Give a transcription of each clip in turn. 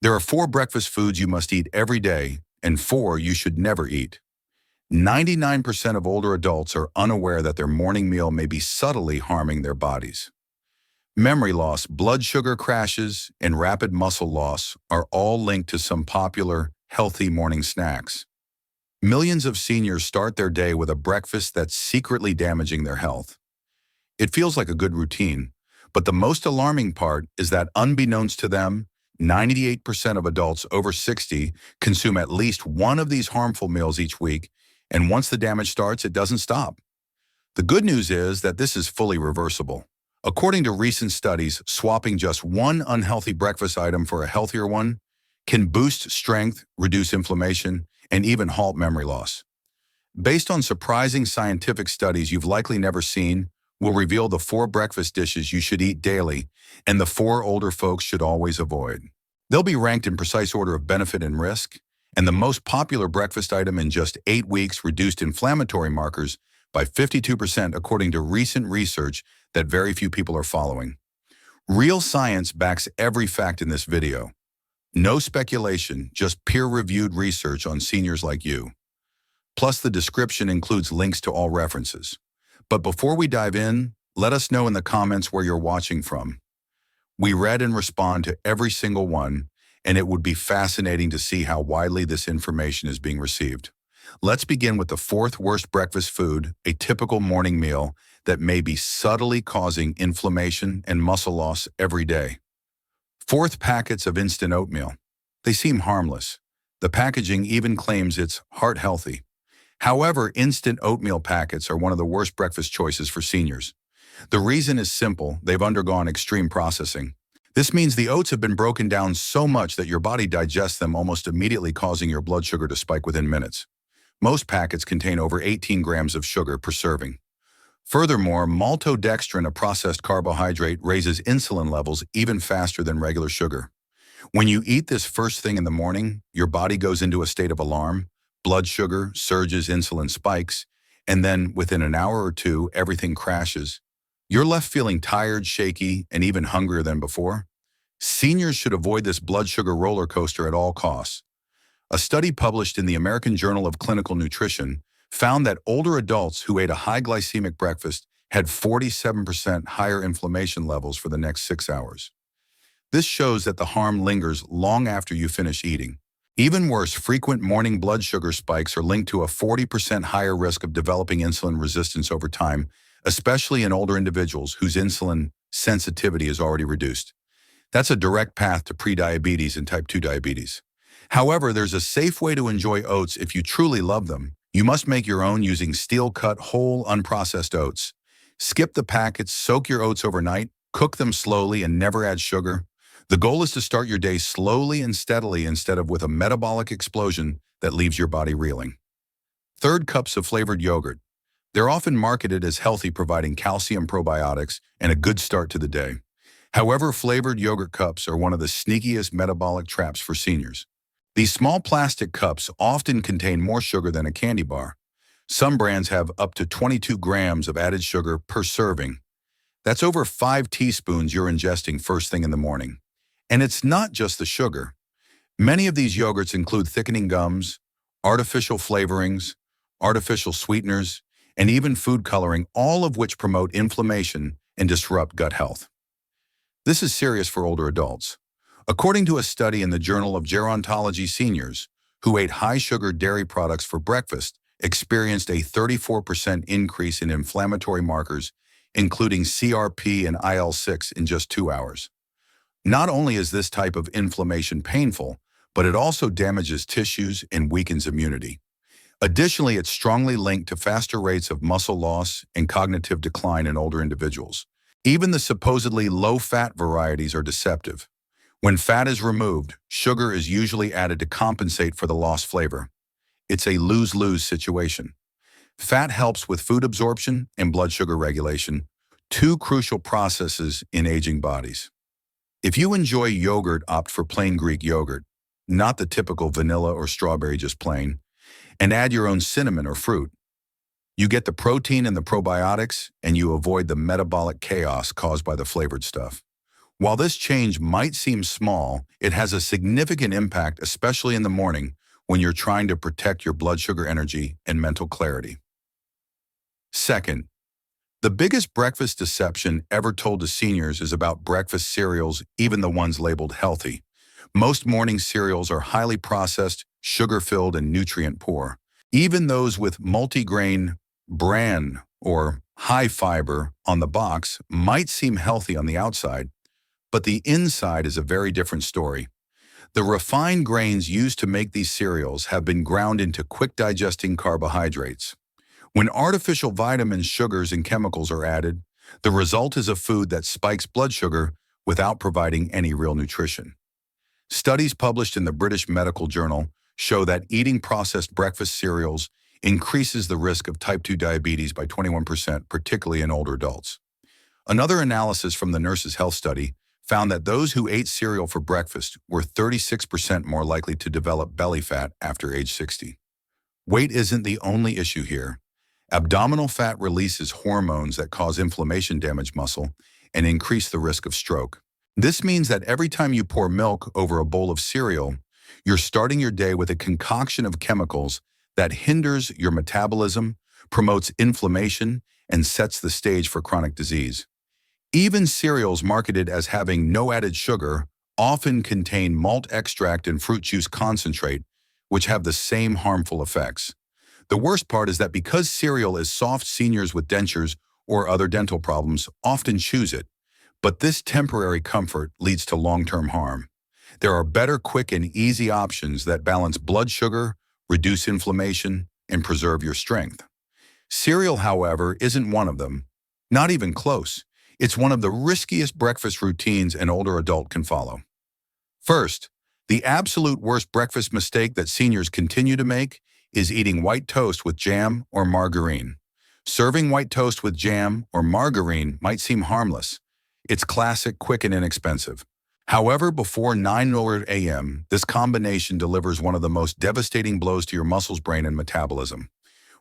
There are 4 breakfast foods you must eat every day and 4 you should never eat. 99% of older adults are unaware that their morning meal may be subtly harming their bodies. Memory loss, blood sugar crashes, and rapid muscle loss are all linked to some popular, healthy morning snacks. Millions of seniors start their day with a breakfast that's secretly damaging their health. It feels like a good routine, but the most alarming part is that unbeknownst to them, 98% of adults over 60 consume at least one of these harmful meals each week, and once the damage starts, it doesn't stop. The good news is that this is fully reversible. According to recent studies, swapping just one unhealthy breakfast item for a healthier one can boost strength, reduce inflammation, and even halt memory loss. Based on surprising scientific studies you've likely never seen, we'll reveal the 4 breakfast dishes you should eat daily and the 4 older folks should always avoid. They'll be ranked in precise order of benefit and risk, and the most popular breakfast item in just 8 weeks reduced inflammatory markers by 52% according to recent research that very few people are following. Real science backs every fact in this video. No speculation, just peer-reviewed research on seniors like you. Plus, the description includes links to all references. But before we dive in, let us know in the comments where you're watching from. We read and respond to every single one, and it would be fascinating to see how widely this information is being received. Let's begin with the 4th worst breakfast food, a typical morning meal that may be subtly causing inflammation and muscle loss every day. 4th, packets of instant oatmeal. They seem harmless. The packaging even claims it's heart healthy. However, instant oatmeal packets are one of the worst breakfast choices for seniors. The reason is simple: they've undergone extreme processing. This means the oats have been broken down so much that your body digests them almost immediately, causing your blood sugar to spike within minutes. Most packets contain over 18 grams of sugar per serving. Furthermore, Maltodextrin, a processed carbohydrate, raises insulin levels even faster than regular sugar. When you eat this first thing in the morning, your body goes into a state of alarm, blood sugar surges, insulin spikes, and then within an hour or two, everything crashes. You're left feeling tired, shaky, and even hungrier than before. Seniors should avoid this blood sugar roller coaster at all costs. A study published in the American Journal of Clinical Nutrition found that older adults who ate a high glycemic breakfast had 47% higher inflammation levels for the next 6 hours. This shows that the harm lingers long after you finish eating. Even worse, frequent morning blood sugar spikes are linked to a 40% higher risk of developing insulin resistance over time, especially in older individuals whose insulin sensitivity is already reduced. That's a direct path to prediabetes and type 2 diabetes. However, there's a safe way to enjoy oats if you truly love them. You must make your own using steel-cut, whole, unprocessed oats. Skip the packets, soak your oats overnight, cook them slowly, and never add sugar. The goal is to start your day slowly and steadily instead of with a metabolic explosion that leaves your body reeling. 3rd, cups of flavored yogurt. They're often marketed as healthy, providing calcium, probiotics, and a good start to the day. However, flavored yogurt cups are one of the sneakiest metabolic traps for seniors. These small plastic cups often contain more sugar than a candy bar. Some brands have up to 22 grams of added sugar per serving. That's over 5 teaspoons you're ingesting first thing in the morning. And it's not just the sugar. Many of these yogurts include thickening gums, artificial flavorings, artificial sweeteners, and even food coloring, all of which promote inflammation and disrupt gut health. This is serious for older adults. According to a study in the Journal of Gerontology, seniors who ate high-sugar dairy products for breakfast experienced a 34% increase in inflammatory markers, including CRP and IL-6, in just 2 hours. Not only is this type of inflammation painful, but it also damages tissues and weakens immunity. Additionally, it's strongly linked to faster rates of muscle loss and cognitive decline in older individuals. Even the supposedly low-fat varieties are deceptive. When fat is removed, sugar is usually added to compensate for the lost flavor. It's a lose-lose situation. Fat helps with food absorption and blood sugar regulation, 2 crucial processes in aging bodies. If you enjoy yogurt, opt for plain Greek yogurt, not the typical vanilla or strawberry, just plain, and add your own cinnamon or fruit. You get the protein and the probiotics, and you avoid the metabolic chaos caused by the flavored stuff. While this change might seem small, it has a significant impact, especially in the morning when you're trying to protect your blood sugar energy and mental clarity. Second, the biggest breakfast deception ever told to seniors is about breakfast cereals, even the ones labeled healthy. Most morning cereals are highly processed, sugar-filled, and nutrient-poor. Even those with multigrain, bran, or high fiber on the box might seem healthy on the outside, but the inside is a very different story. The refined grains used to make these cereals have been ground into quick-digesting carbohydrates. When artificial vitamins, sugars, and chemicals are added, the result is a food that spikes blood sugar without providing any real nutrition. Studies published in the British Medical Journal show that eating processed breakfast cereals increases the risk of type 2 diabetes by 21%, particularly in older adults. Another analysis from the Nurses' Health Study found that those who ate cereal for breakfast were 36% more likely to develop belly fat after age 60. Weight isn't the only issue here. Abdominal fat releases hormones that cause inflammation, damage muscle, and increase the risk of stroke. This means that every time you pour milk over a bowl of cereal, you're starting your day with a concoction of chemicals that hinders your metabolism, promotes inflammation, and sets the stage for chronic disease. Even cereals marketed as having no added sugar often contain malt extract and fruit juice concentrate, which have the same harmful effects. The worst part is that because cereal is soft, seniors with dentures or other dental problems often choose it, but this temporary comfort leads to long-term harm. There are better, quick, and easy options that balance blood sugar, reduce inflammation, and preserve your strength. Cereal, however, isn't one of them. Not even close. It's one of the riskiest breakfast routines an older adult can follow. First, the absolute worst breakfast mistake that seniors continue to make is eating white toast with jam or margarine. Serving white toast with jam or margarine might seem harmless. It's classic, quick, and inexpensive. However, before 9 a.m., this combination delivers one of the most devastating blows to your muscles, brain, and metabolism.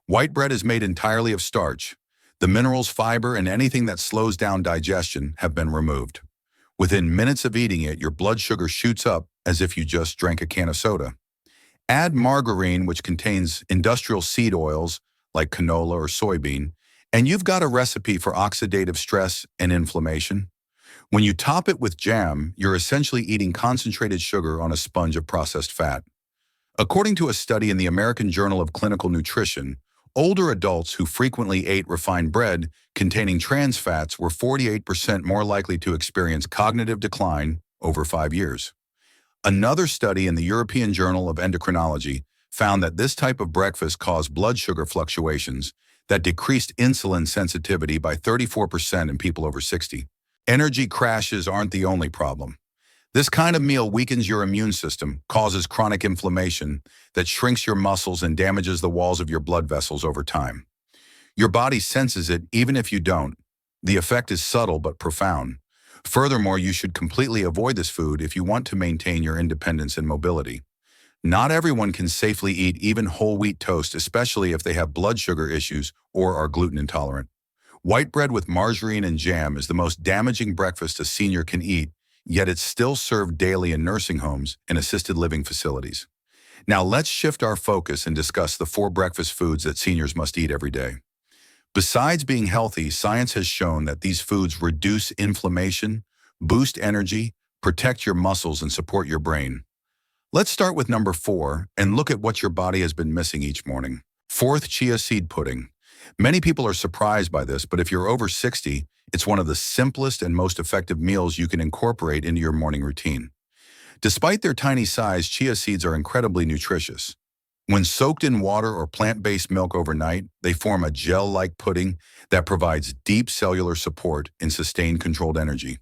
White bread is made entirely of starch. The minerals, fiber, and anything that slows down digestion have been removed. Within minutes of eating it, your blood sugar shoots up as if you just drank a can of soda. Add margarine, which contains industrial seed oils like canola or soybean, and you've got a recipe for oxidative stress and inflammation. When you top it with jam, you're essentially eating concentrated sugar on a sponge of processed fat. According to a study in the American Journal of Clinical Nutrition, older adults who frequently ate refined bread containing trans fats were 48% more likely to experience cognitive decline over 5 years. Another study in the European Journal of Endocrinology found that this type of breakfast caused blood sugar fluctuations that decreased insulin sensitivity by 34% in people over 60. Energy crashes aren't the only problem. This kind of meal weakens your immune system, causes chronic inflammation that shrinks your muscles and damages the walls of your blood vessels over time. Your body senses it even if you don't. The effect is subtle but profound. Furthermore, you should completely avoid this food if you want to maintain your independence and mobility. Not everyone can safely eat even whole wheat toast, especially if they have blood sugar issues or are gluten intolerant. White bread with margarine and jam is the most damaging breakfast a senior can eat, yet it's still served daily in nursing homes and assisted living facilities. Now let's shift our focus and discuss the 4 breakfast foods that seniors must eat every day. Besides being healthy, science has shown that these foods reduce inflammation, boost energy, protect your muscles, and support your brain. Let's start with number 4 and look at what your body has been missing each morning. Fourth, chia seed pudding. Many people are surprised by this, but if you're over 60, it's one of the simplest and most effective meals you can incorporate into your morning routine. Despite their tiny size, chia seeds are incredibly nutritious. When soaked in water or plant-based milk overnight, they form a gel-like pudding that provides deep cellular support and sustained controlled energy.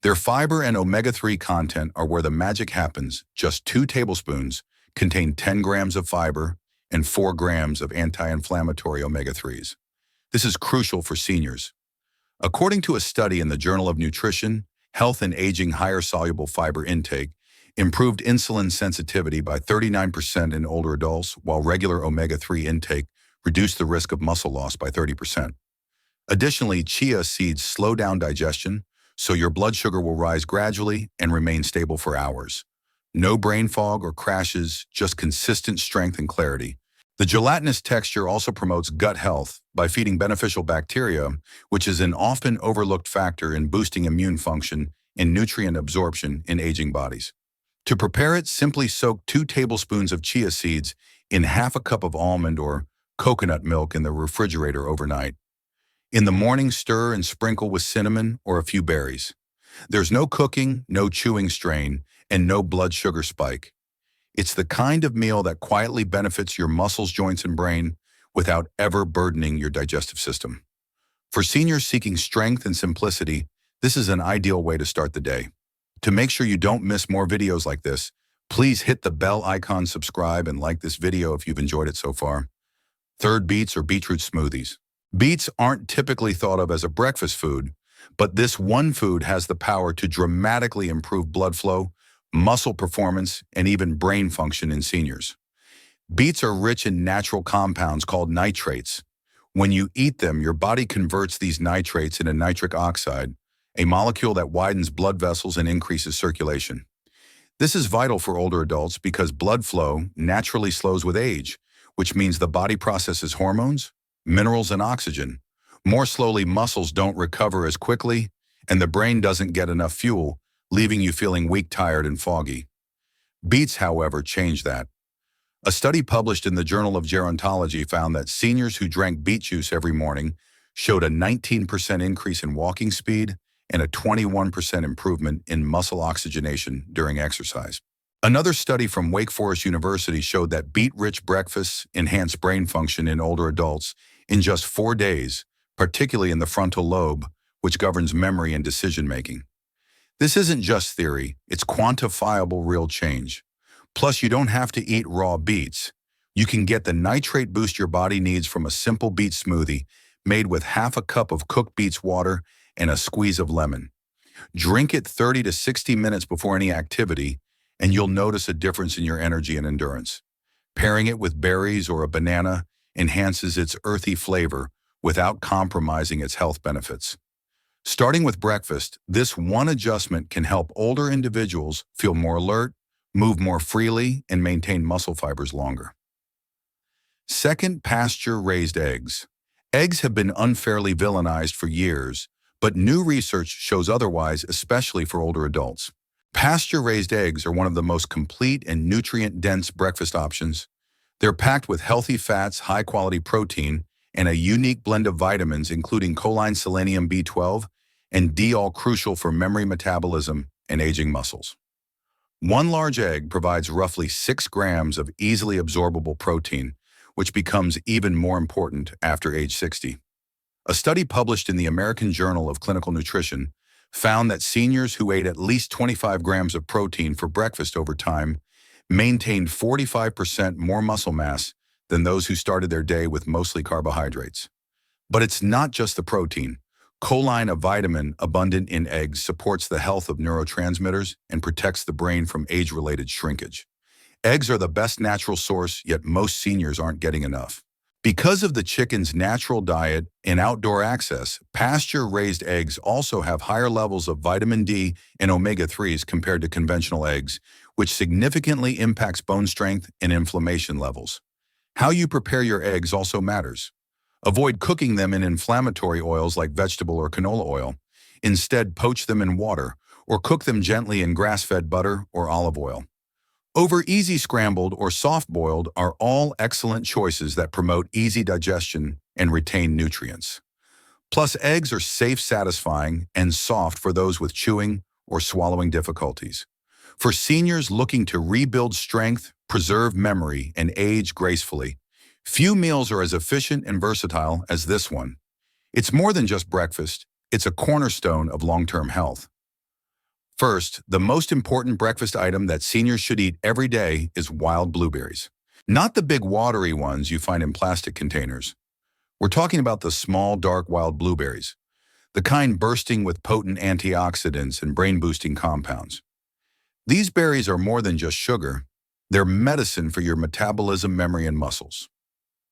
Their fiber and omega-3 content are where the magic happens. Just 2 tablespoons contain 10 grams of fiber and 4 grams of anti-inflammatory omega-3s. This is crucial for seniors. According to a study in the Journal of Nutrition, Health and Aging, higher soluble fiber intake improved insulin sensitivity by 39% in older adults, while regular omega-3 intake reduced the risk of muscle loss by 30%. Additionally, chia seeds slow down digestion, so your blood sugar will rise gradually and remain stable for hours. No brain fog or crashes, just consistent strength and clarity. The gelatinous texture also promotes gut health by feeding beneficial bacteria, which is an often overlooked factor in boosting immune function and nutrient absorption in aging bodies. To prepare it, simply soak 2 tablespoons of chia seeds in half a cup of almond or coconut milk in the refrigerator overnight. In the morning, stir and sprinkle with cinnamon or a few berries. There's no cooking, no chewing strain, and no blood sugar spike. It's the kind of meal that quietly benefits your muscles, joints, and brain without ever burdening your digestive system. For seniors seeking strength and simplicity, this is an ideal way to start the day. To make sure you don't miss more videos like this, please hit the bell icon, subscribe, and like this video if you've enjoyed it so far. Third, beets or beetroot smoothies. Beets aren't typically thought of as a breakfast food, but this one food has the power to dramatically improve blood flow, muscle performance, and even brain function in seniors. Beets are rich in natural compounds called nitrates. When you eat them, your body converts these nitrates into nitric oxide, a molecule that widens blood vessels and increases circulation. This is vital for older adults because blood flow naturally slows with age, which means the body processes hormones, minerals, and oxygen. More slowly, muscles don't recover as quickly, and the brain doesn't get enough fuel, leaving you feeling weak, tired, and foggy. Beets, however, change that. A study published in the Journal of Gerontology found that seniors who drank beet juice every morning showed a 19% increase in walking speed and a 21% improvement in muscle oxygenation during exercise. Another study from Wake Forest University showed that beet-rich breakfasts enhance brain function in older adults in just 4 days, particularly in the frontal lobe, which governs memory and decision-making. This isn't just theory, it's quantifiable real change. Plus, you don't have to eat raw beets. You can get the nitrate boost your body needs from a simple beet smoothie made with half a cup of cooked beets water and a squeeze of lemon. Drink it 30 to 60 minutes before any activity, and you'll notice a difference in your energy and endurance. Pairing it with berries or a banana enhances its earthy flavor without compromising its health benefits. Starting with breakfast, this one adjustment can help older individuals feel more alert, move more freely, and maintain muscle fibers longer. Second, pasture-raised eggs. Eggs have been unfairly villainized for years, but new research shows otherwise, especially for older adults. Pasture-raised eggs are one of the most complete and nutrient-dense breakfast options. They're packed with healthy fats, high-quality protein, and a unique blend of vitamins including choline, selenium, B12, and D, all crucial for memory, metabolism, and aging muscles. One large egg provides roughly 6 grams of easily absorbable protein, which becomes even more important after age 60. A study published in the American Journal of Clinical Nutrition found that seniors who ate at least 25 grams of protein for breakfast over time maintained 45% more muscle mass than those who started their day with mostly carbohydrates. But it's not just the protein. Choline, a vitamin abundant in eggs, supports the health of neurotransmitters and protects the brain from age-related shrinkage. Eggs are the best natural source, yet most seniors aren't getting enough. Because of the chicken's natural diet and outdoor access, pasture-raised eggs also have higher levels of vitamin D and omega-3s compared to conventional eggs, which significantly impacts bone strength and inflammation levels. How you prepare your eggs also matters. Avoid cooking them in inflammatory oils like vegetable or canola oil. Instead, poach them in water or cook them gently in grass-fed butter or olive oil. Over easy scrambled or soft-boiled are all excellent choices that promote easy digestion and retain nutrients. Plus, eggs are safe, satisfying, and soft for those with chewing or swallowing difficulties. For seniors looking to rebuild strength, preserve memory, and age gracefully, few meals are as efficient and versatile as this one. It's more than just breakfast, it's a cornerstone of long-term health. First, the most important breakfast item that seniors should eat every day is wild blueberries. Not the big watery ones you find in plastic containers. We're talking about the small, dark wild blueberries, the kind bursting with potent antioxidants and brain-boosting compounds. These berries are more than just sugar. They're medicine for your metabolism, memory, and muscles.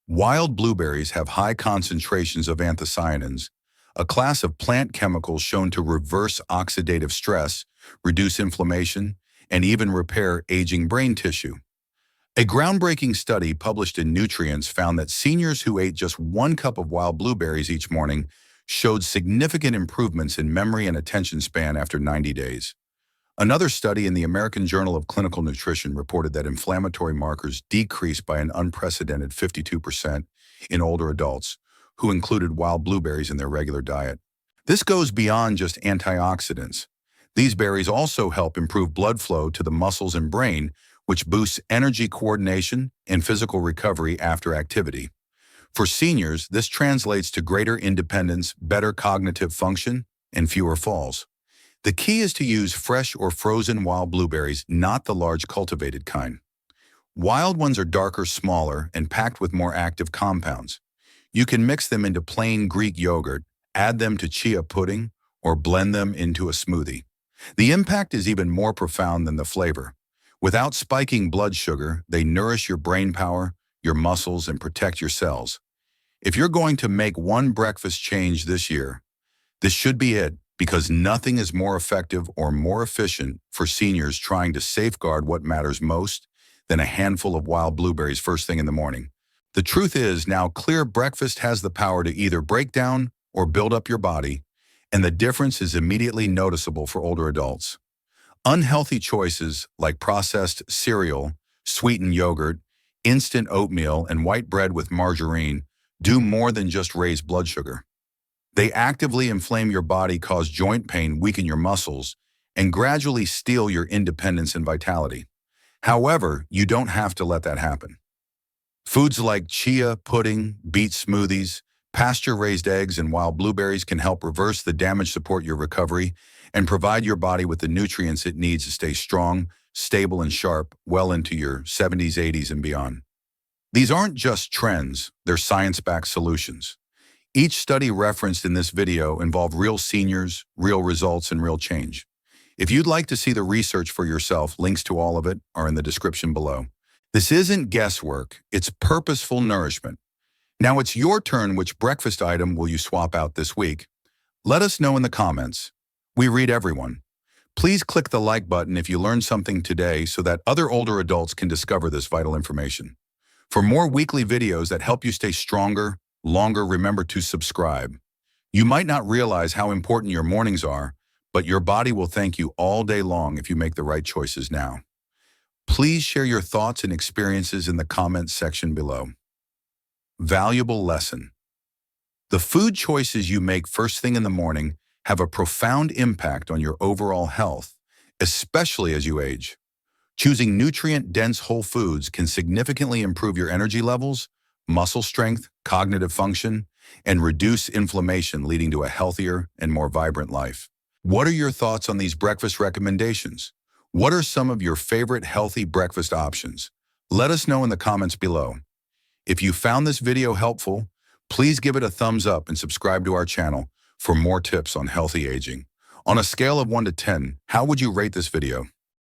Wild blueberries have high concentrations of anthocyanins, a class of plant chemicals shown to reverse oxidative stress, reduce inflammation, and even repair aging brain tissue. A groundbreaking study published in Nutrients found that seniors who ate just 1 cup of wild blueberries each morning showed significant improvements in memory and attention span after 90 days. Another study in the American Journal of Clinical Nutrition reported that inflammatory markers decreased by an unprecedented 52% in older adults who included wild blueberries in their regular diet. This goes beyond just antioxidants. These berries also help improve blood flow to the muscles and brain, which boosts energy coordination and physical recovery after activity. For seniors, this translates to greater independence, better cognitive function, and fewer falls. The key is to use fresh or frozen wild blueberries, not the large cultivated kind. Wild ones are darker, smaller, and packed with more active compounds. You can mix them into plain Greek yogurt, add them to chia pudding, or blend them into a smoothie. The impact is even more profound than the flavor. Without spiking blood sugar, they nourish your brain power, your muscles, and protect your cells. If you're going to make one breakfast change this year, this should be it, because nothing is more effective or more efficient for seniors trying to safeguard what matters most than a handful of wild blueberries first thing in the morning. The truth is, now clear breakfast has the power to either break down or build up your body, and the difference is immediately noticeable for older adults. Unhealthy choices like processed cereal, sweetened yogurt, instant oatmeal, and white bread with margarine do more than just raise blood sugar. They actively inflame your body, cause joint pain, weaken your muscles, and gradually steal your independence and vitality. However, you don't have to let that happen. Foods like chia pudding, beet smoothies, pasture-raised eggs, and wild blueberries can help reverse the damage, support your recovery, and provide your body with the nutrients it needs to stay strong, stable, and sharp well into your 70s, 80s, and beyond. These aren't just trends, they're science-backed solutions. Each study referenced in this video involved real seniors, real results, and real change. If you'd like to see the research for yourself, links to all of it are in the description below. This isn't guesswork, it's purposeful nourishment. Now it's your turn. Which breakfast item will you swap out this week? Let us know in the comments. We read everyone. Please click the like button if you learned something today so that other older adults can discover this vital information. For more weekly videos that help you stay stronger, longer, remember to subscribe. You might not realize how important your mornings are, but your body will thank you all day long if you make the right choices now. Please share your thoughts and experiences in the comments section below. Valuable lesson. The food choices you make first thing in the morning have a profound impact on your overall health, especially as you age. Choosing nutrient-dense whole foods can significantly improve your energy levels, muscle strength, cognitive function, and reduce inflammation, leading to a healthier and more vibrant life. What are your thoughts on these breakfast recommendations? What are some of your favorite healthy breakfast options? Let us know in the comments below. If you found this video helpful, please give it a thumbs up and subscribe to our channel for more tips on healthy aging. On a scale of 1 to 10, how would you rate this video?